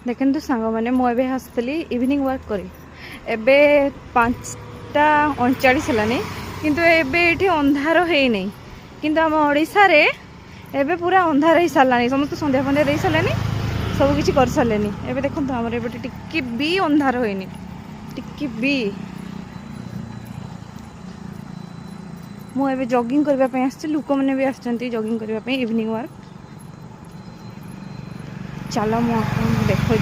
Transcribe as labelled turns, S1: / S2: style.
S1: देखते सांग मैंने मुझे आसती इवनिंग वर्क करी एबे 5:39 है किंतु एबे ये अंधार है नहीं किंतु आम ओडिशा रे एबे पूरा अंधार हो सारानी समस्त संध्या फंध्या दे सारे सब किसी कर सारे एबे देखो आमर एबे टिके भी अंधार होनी टिके भी मुझे जॉगिंग करने लोक मैंने भी आसछंती जॉगिंग करने इवनिंग वर्क चलो मुझे देखो